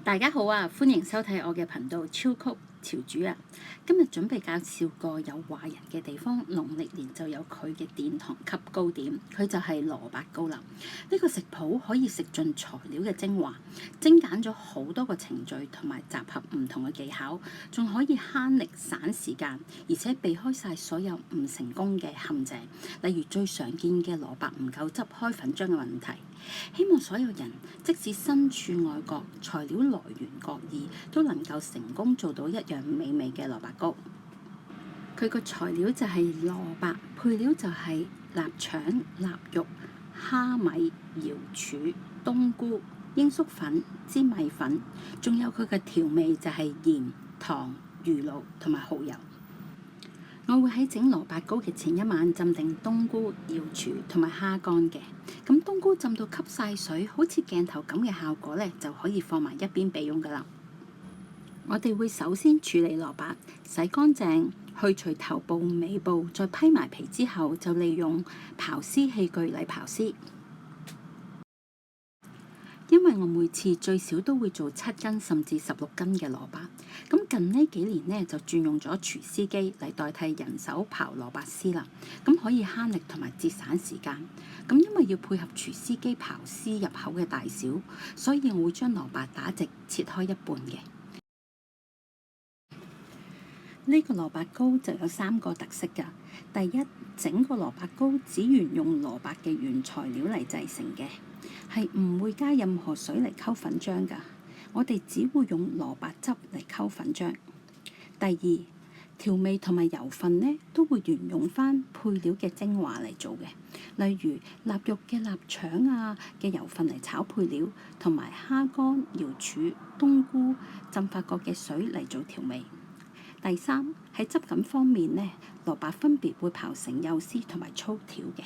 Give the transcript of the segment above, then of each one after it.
大家好啊，歡迎收睇我嘅頻道超級潮主啊！今日準備介紹個有華人嘅地方，農曆年就有佢嘅殿堂級糕點，佢就係蘿蔔糕啦。呢個食譜可以食盡材料嘅精華，精簡咗好多個程序同埋集合唔同嘅技巧，仲可以慳力省時間，而且避開晒所有唔成功嘅陷阱，例如最常見嘅蘿蔔唔夠汁開粉漿嘅問題。希望所有人即使身處外國，材料來源各異，都能夠成功做到一樣美味嘅蘿蔔糕。佢個材料就係蘿蔔，配料就係臘腸、臘肉、蝦米、瑤柱、冬菇、鷹粟粉、粘米粉，仲有佢嘅調味就係鹽、糖、魚露同埋蠔油。我會喺整蘿蔔糕嘅前一晚浸定冬菇、瑤柱同埋蝦乾嘅。咁冬菇浸到吸晒水，好似鏡頭咁嘅效果呢，就可以放埋一邊備用噶啦。我哋會首先處理蘿蔔，洗乾淨，去除頭部、尾部，再批埋皮之後，就利用刨絲器具嚟刨絲。因為我每次最少都會做7斤甚至16斤嘅蘿蔔，咁近呢幾年呢，就轉用咗廚師機嚟代替人手刨蘿蔔絲啦，咁可以慳力同埋節省時間。咁因為要配合廚師機刨絲入口嘅大小，所以我會將蘿蔔打直切開一半嘅。呢個蘿蔔糕就有3個特色㗎。第一，整個蘿蔔糕只沿用蘿蔔嘅原材料嚟製成嘅，係唔會加任何水嚟溝粉漿㗎。我哋只會用蘿蔔汁嚟溝粉漿。第二，調味同埋油份呢都會沿用返配料嘅精華嚟做嘅，例如臘肉嘅臘腸啊嘅油份嚟炒配料，同埋蝦乾、瑤柱、冬菇浸發過嘅水嚟做調味。第三，喺質感方面呢，蘿蔔分別會刨成幼絲同埋粗條嘅，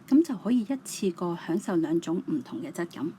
咁就可以一次過享受2種唔同嘅質感。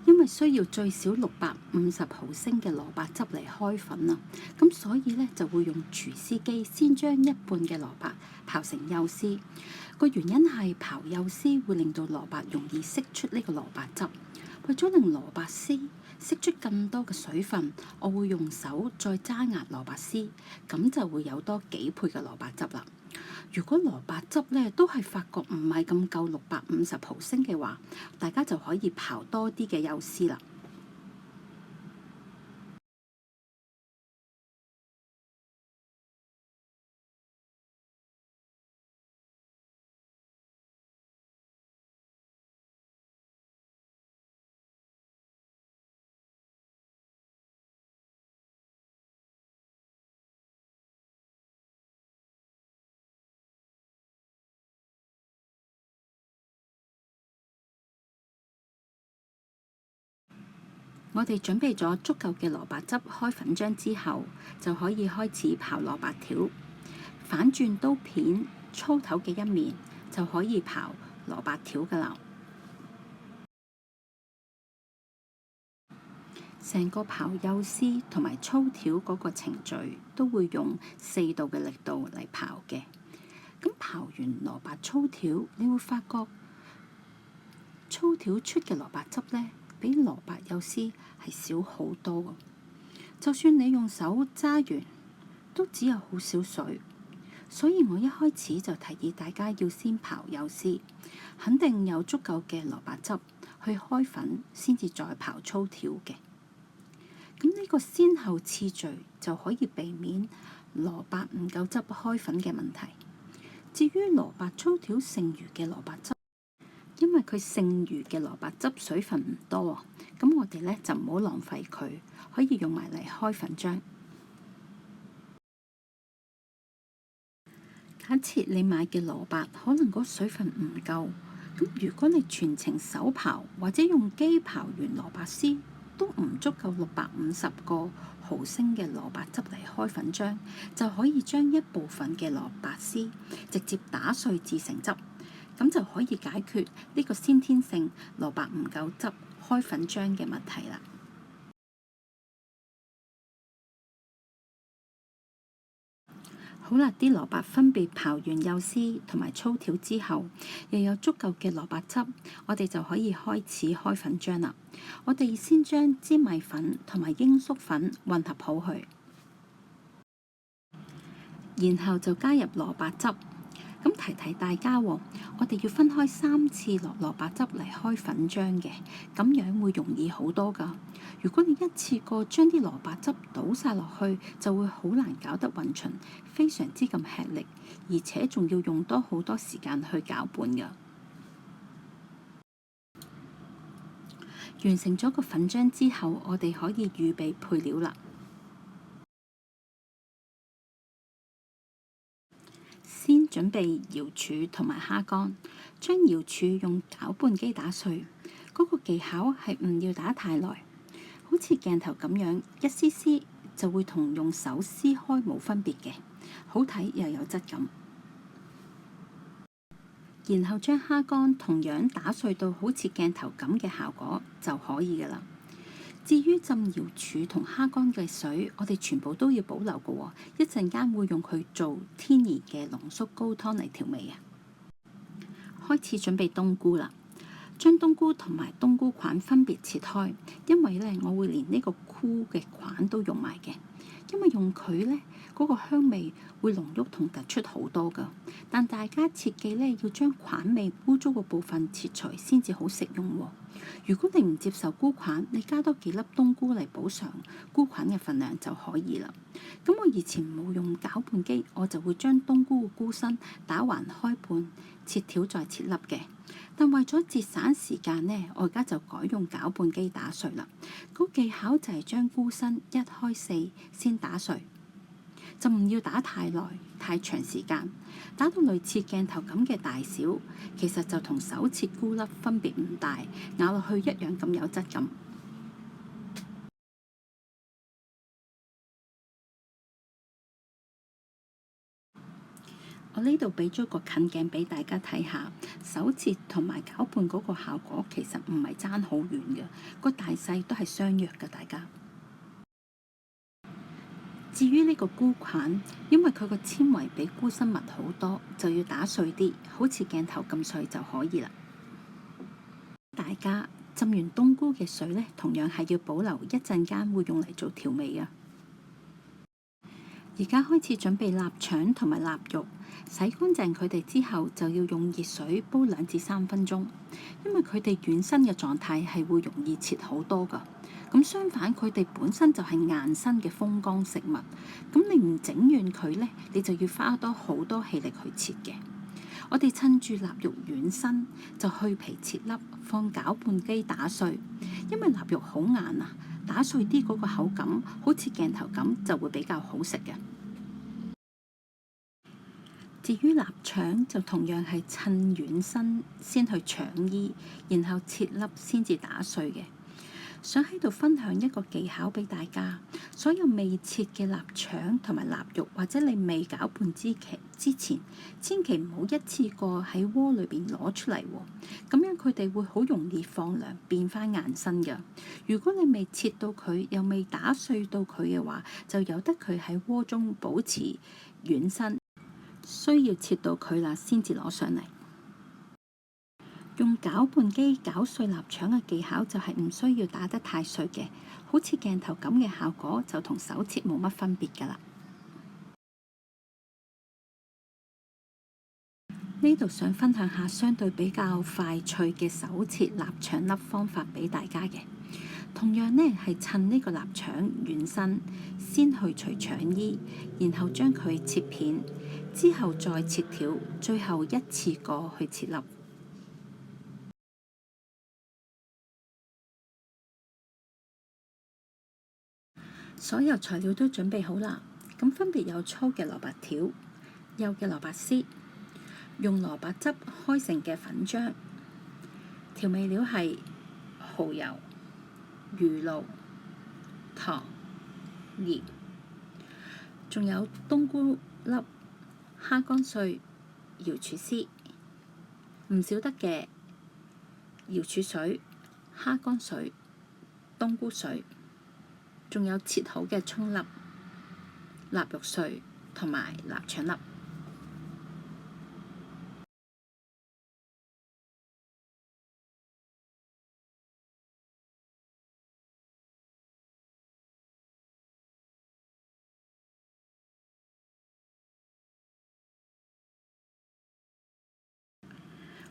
因為需要最少650毫升嘅蘿蔔汁嚟開粉啊，咁所以呢就會用廚師機先將一半嘅蘿蔔刨成幼絲。個原因係刨幼絲會令到蘿蔔容易釋出呢個蘿蔔汁。為咗令蘿蔔絲釋出更多嘅水分，我會用手再揸壓蘿蔔絲，咁就會有多幾倍嘅蘿蔔汁啦。如果蘿蔔汁呢都係發覺唔係咁夠650毫升嘅話，大家就可以刨多啲嘅幼絲啦。我哋準備咗足夠嘅蘿蔔汁開粉漿之後，就可以開始刨蘿蔔條。反轉刀片粗頭嘅一面，就可以刨蘿蔔條㗎啦。成個刨幼絲同埋粗條嗰個程序，都會用4度嘅力度嚟刨嘅。咁刨完蘿蔔粗條，你會發覺粗條出嘅蘿蔔汁呢，比蘿蔔幼絲係少好多㗎。就算你用手揸完，都只有好少水。所以我一開始就提議大家要先刨幼絲，肯定有足夠嘅蘿蔔汁去開粉，先至再刨粗條嘅。咁呢個先後次序就可以避免蘿蔔唔夠汁開粉嘅問題。至於蘿蔔粗條剩餘嘅蘿蔔汁，因為佢剩餘嘅蘿蔔汁水分唔多，咁我哋呢就唔好浪費佢，可以用埋嚟開粉漿。假設你買嘅蘿蔔可能嗰水分唔夠，咁如果你全程手刨或者用機刨完蘿蔔絲，都唔足夠650個毫升嘅蘿蔔汁嚟開粉漿，就可以將一部分嘅蘿蔔絲直接打碎至成汁，咁就可以解決呢個先天性蘿蔔唔夠汁開粉漿嘅問題啦。好啦，啲蘿蔔分別刨完幼絲同埋粗條之後，又有足夠嘅蘿蔔汁，我哋就可以開始開粉漿啦。我哋先將粘米粉同埋鷹粟粉混合好佢，然後就加入蘿蔔汁。咁提大家喎，我哋要分開3次落蘿蔔汁嚟開粉漿嘅，咁樣會容易好多㗎。如果你一次過將啲蘿蔔汁倒晒落去，就會好難搞得勻勻，非常之咁吃力，而且仲要用多好多時間去攪拌㗎。完成咗個粉漿之後，我哋可以預備配料啦。先準備瑤柱同埋蝦乾，將瑤柱用攪拌機打碎。嗰個技巧係唔要打太耐，好似鏡頭咁樣一絲絲就會同用手撕開冇分別嘅，好睇又有質感。然後將蝦乾同樣打碎到好似鏡頭咁嘅效果就可以㗎啦。至於浸瑤柱同蝦乾嘅水，我哋全部都要保留嘅喎，一陣間會用佢做天然嘅濃縮高湯嚟調味啊。開始準備冬菇啦，將冬菇同埋冬菇塊分別切開，因為呢，我會連呢個菇嘅塊都用埋嘅，因為用佢呢，嗰個香味會濃郁同突出好多㗎。但大家切記呢，要將塊味污糟嘅部分切除先至好食用喎。如果你唔接受菇塊，你加多幾粒冬菇嚟補償菇塊嘅份量就可以啦。咁我以前冇用攪拌機，我就會將冬菇嘅菇身打橫開半，切條再切粒嘅。但為咗節省時間呢，我而家就改用攪拌機打碎啦。個技巧就係將菇身一開四先打碎，就唔要打太耐、太長時間，打到類似鏡頭咁嘅大小，其實就同手切菇粒分別唔大，咬落去一樣咁有質感。我呢度俾咗個近鏡俾大家睇下，手切同埋攪拌嗰個效果其實唔係爭好遠嘅，個大細都係相若嘅，大家。至於呢個菇塊，因為佢個纖維比菇身密好多，就要打碎啲，好似鏡頭咁碎就可以啦。大家浸完冬菇嘅水呢，同樣係要保留，一陣間會用嚟做調味嘅。而家開始準備臘腸同埋臘肉，洗乾淨佢哋之後，就要用熱水煲2至3分鐘，因為佢哋軟身嘅狀態係會容易切好多㗎。咁相反，佢哋本身就係硬身嘅風乾食物，咁你唔整軟佢呢，你就要花多好多氣力去切嘅。我哋趁住臘肉軟身，就去皮切粒，放攪拌機打碎，因為臘肉好硬啊，打碎啲嗰個口感好似鏡頭咁，就會比較好食嘅。至於臘腸就同樣係趁軟身先去腸衣，然後切粒先至打碎嘅。想喺度分享一個技巧俾大家，所有未切嘅臘腸同埋臘肉，或者你未攪拌之前，千祈唔好一次過喺鍋裏邊攞出嚟喎，咁樣佢哋會好容易放涼變翻硬身㗎。如果你未切到佢，又未打碎到佢嘅話，就由得佢喺鍋中保持軟身，需要切到佢啦先至攞上嚟。用攪拌機攪碎臘腸嘅技巧就係唔需要打得太碎嘅，好似鏡頭咁嘅效果就同手切冇乜分別㗎啦。呢度想分享下相對比較快脆嘅手切臘腸粒方法俾大家嘅。同樣呢，係趁呢個臘腸軟身，先去除腸衣，然後將佢切片，之後再切條，最後一次過去切粒。所有材料都準備好啦，咁分別有粗嘅蘿蔔條、幼嘅蘿蔔絲，用蘿蔔汁開成嘅粉漿。調味料係蠔油、魚露、糖、鹽，仲有冬菇粒、蝦乾碎、瑤柱絲，唔少得嘅瑤柱水、蝦乾水、冬菇水。仲有切好嘅葱粒、臘肉碎同埋臘腸粒。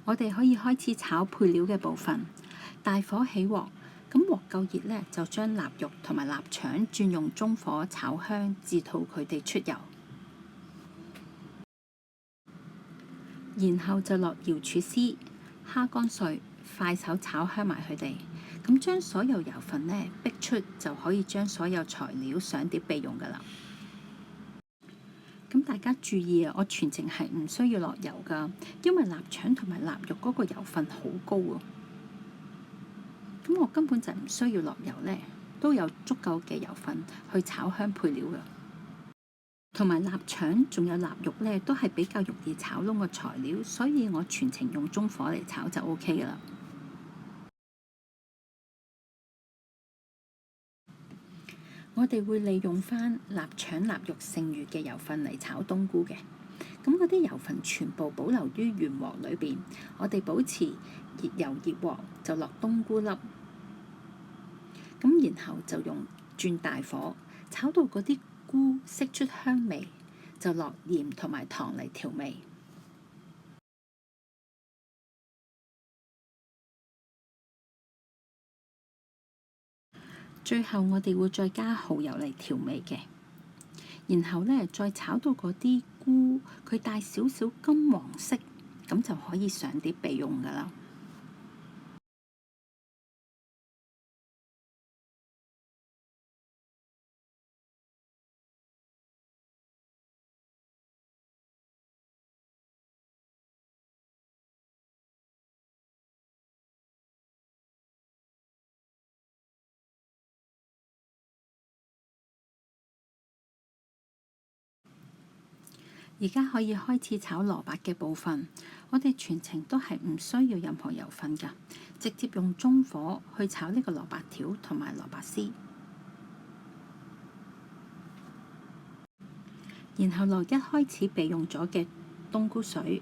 我哋可以開始炒配料嘅部分，大火起鑊，咁鑊夠熱呢，就將臘肉同埋臘腸轉用中火炒香，至到佢哋出油，然後就落瑤柱絲、蝦乾碎，快手炒香埋佢哋，咁將所有油份呢逼出，就可以將所有材料上碟備用㗎啦。咁大家注意啊！我全程係唔需要落油㗎，因為臘腸同埋臘肉嗰個油份好高啊。咁我根本就唔需要落油呢，都有足夠嘅油份去炒香配料㗎。同埋臘腸仲有臘肉呢，都係比較容易炒燶嘅材料，所以我全程用中火嚟炒就 OK 㗎啦。我哋會利用翻臘腸、臘肉剩餘嘅油份嚟炒冬菇嘅，咁嗰啲油份全部保留於原鑊裏邊。我哋保持熱油熱鑊，就落冬菇粒，咁然後就用轉大火炒到嗰啲菇釋出香味，就落鹽同埋糖嚟調味。最後我哋會再加蠔油嚟調味嘅，然後呢，再炒到嗰啲菇佢帶少少金黃色，咁就可以上碟備用㗎啦。而家可以開始炒蘿蔔嘅部分，我哋全程都係唔需要任何油份㗎，直接用中火去炒呢個蘿蔔條同埋蘿蔔絲，然後落一開始備用咗嘅冬菇水、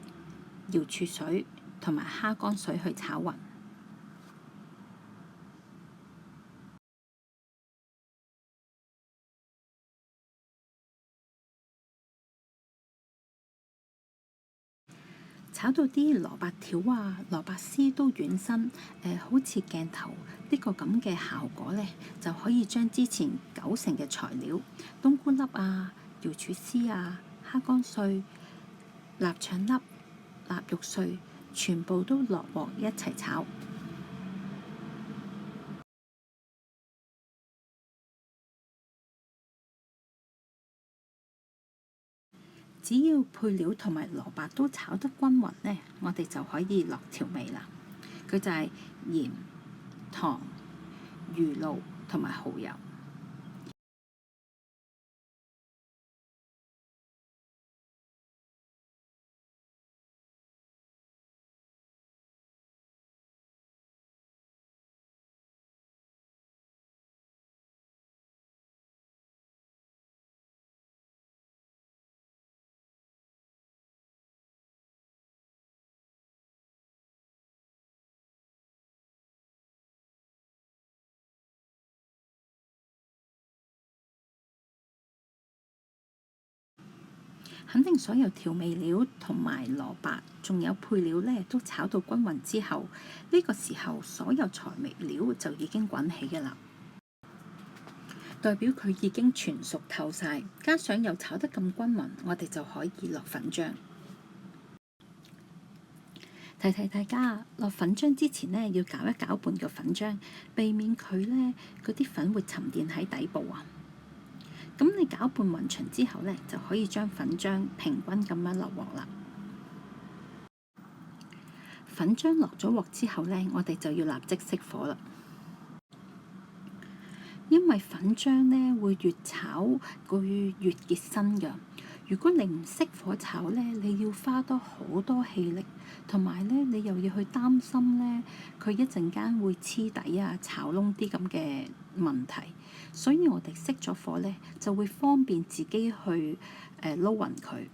瑤柱水同埋蝦乾水去炒勻。炒到啲蘿蔔條啊、蘿蔔絲都軟身，好似鏡頭呢個咁嘅效果呢，就可以將之前90%嘅材料冬菇粒啊、瑤柱絲啊、蝦乾碎、臘腸粒、臘肉碎全部都落鑊一齊炒。只要配料同埋蘿蔔都炒得均勻呢，我哋就可以落調味啦。佢就係鹽、糖、魚露同埋蠔油。肯定所有調味料同埋蘿蔔，仲有配料呢，都炒到均勻之後，呢個時候所有調味料就已經滾起嘅啦，代表佢已經全熟透晒。加上又炒得咁均勻，我哋就可以落粉漿。提提大家，落粉漿之前呢，要攪一攪拌個粉漿，避免佢呢嗰啲粉會沉澱喺底部啊。咁你攪拌勻勻之後呢，就可以將粉漿平均咁樣落鑊啦。粉漿落咗鑊之後呢，我哋就要立即熄火啦，因為粉漿呢會越炒佢越結身㗎。如果你唔識火炒咧，你要花多好多氣力，同埋咧你又要去擔心咧佢一陣間會黐底啊、炒燶啲咁嘅問題。所以我哋熄咗火咧，就會方便自己去撈勻佢。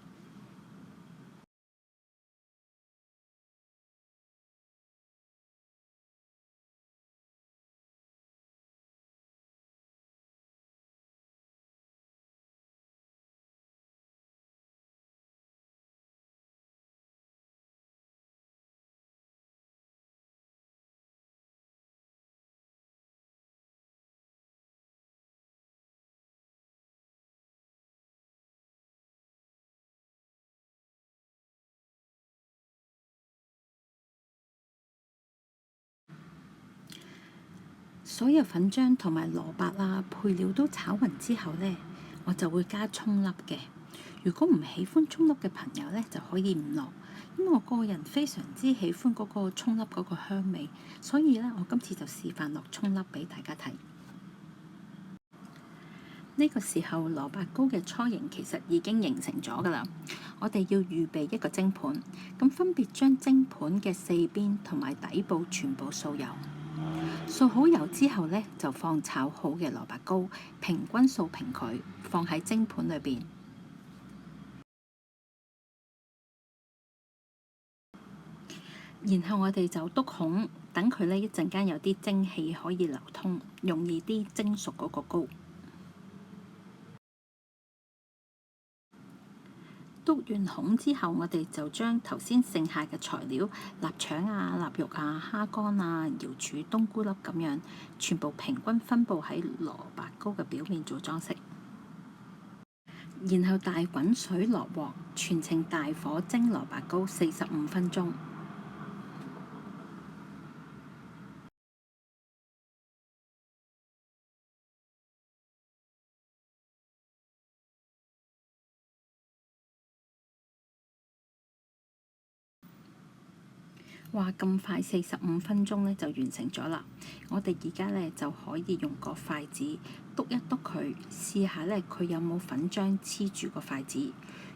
所有粉漿同埋蘿蔔啊配料都炒勻之後呢，我就會加葱粒嘅。如果唔喜歡葱粒嘅朋友呢，就可以唔落，因為我個人非常之喜歡嗰個葱粒嗰個香味，所以呢，我今次就示範落葱粒俾大家睇。呢個時候蘿蔔糕嘅雛形其實已經形成咗㗎啦。我哋要預備一個蒸盤，咁分別將蒸盤嘅四邊同埋底部全部掃油。掃好油之後呢，就放炒好嘅蘿蔔糕，平均掃平佢，放喺蒸盤裏邊。然後我哋就篤孔，等佢呢一陣間有啲蒸氣可以流通，容易啲蒸熟嗰個糕。篤完孔之後，我哋就將頭先剩下嘅材料，臘腸啊、臘肉啊、蝦乾啊、瑤柱、冬菇粒咁樣，全部平均分佈喺蘿蔔糕嘅表面做裝飾。然後大滾水落鑊，全程大火蒸蘿蔔糕45分鐘。哇！咁快45分鐘呢就完成咗啦。我哋而家呢就可以用個筷子篤一篤佢，試下呢佢有冇粉漿黐住個筷子。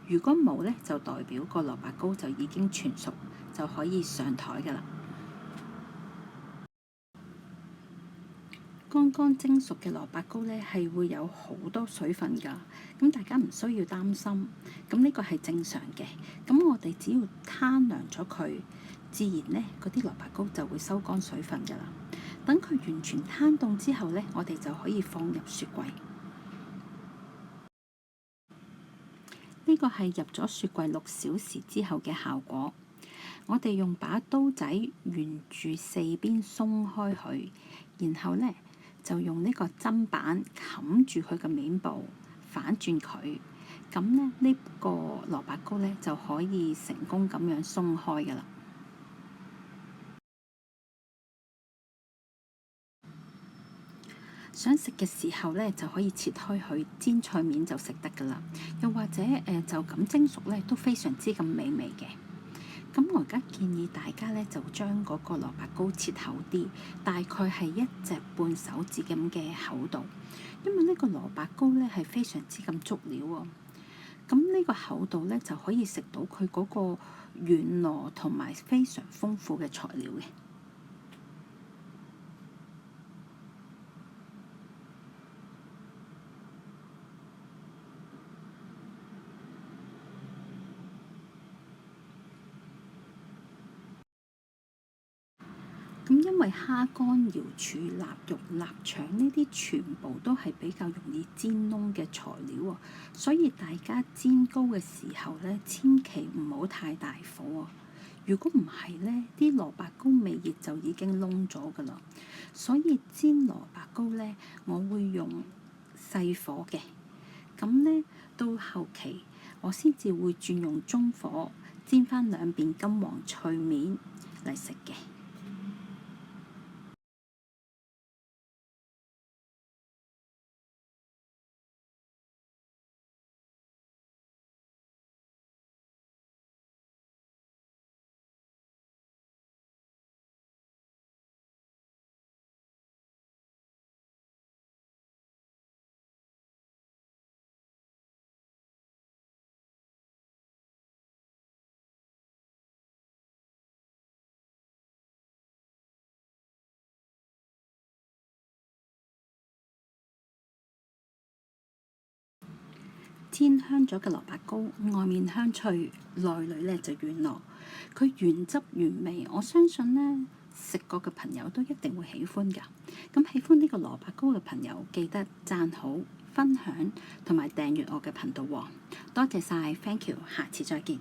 如果冇呢，就代表個蘿蔔糕就已經全熟，就可以上枱㗎啦。剛剛蒸熟嘅蘿蔔糕呢係會有好多水分㗎，咁大家唔需要擔心，咁呢個係正常嘅。咁我哋只要攤涼咗佢，自然呢嗰啲蘿蔔糕就會收乾水分㗎啦。等佢完全攤凍之後呢，我哋就可以放入雪櫃。呢個係入咗雪櫃6小時之後嘅效果。我哋用把刀仔沿住四邊鬆開佢，然後呢，就用呢個砧板冚住佢嘅面部，反轉佢，咁呢，呢個蘿蔔糕呢，就可以成功咁樣鬆開㗎啦。想食嘅時候呢，就可以切開佢煎菜面就食得㗎啦。又或者就咁蒸熟呢，都非常之咁美味嘅。咁我而家建議大家呢，就將嗰個蘿蔔糕切厚啲，大概係1隻半手指咁嘅厚度，因為呢個蘿蔔糕呢係非常之咁足料喎。咁呢個厚度呢，就可以食到佢嗰個軟糯同埋非常豐富嘅材料嘅。咁因為蝦乾、瑤柱、臘肉、臘腸呢啲全部都係比較容易煎燶嘅材料喎，所以大家煎糕嘅時候呢，千祈唔好太大火喎。如果唔係呢，啲蘿蔔糕未熱就已經燶咗㗎啦。所以煎蘿蔔糕呢，我會用細火嘅。咁呢，到後期我先至會轉用中火煎返兩邊金黃脆面嚟食嘅。煎香咗嘅蘿蔔糕，外面香脆，內裏咧就軟糯。佢原汁原味，我相信呢，食過嘅朋友都一定會喜歡㗎。咁喜歡呢個蘿蔔糕嘅朋友，記得讚好、分享同埋訂閱我嘅頻道喎。多謝晒，thank you，下次再見。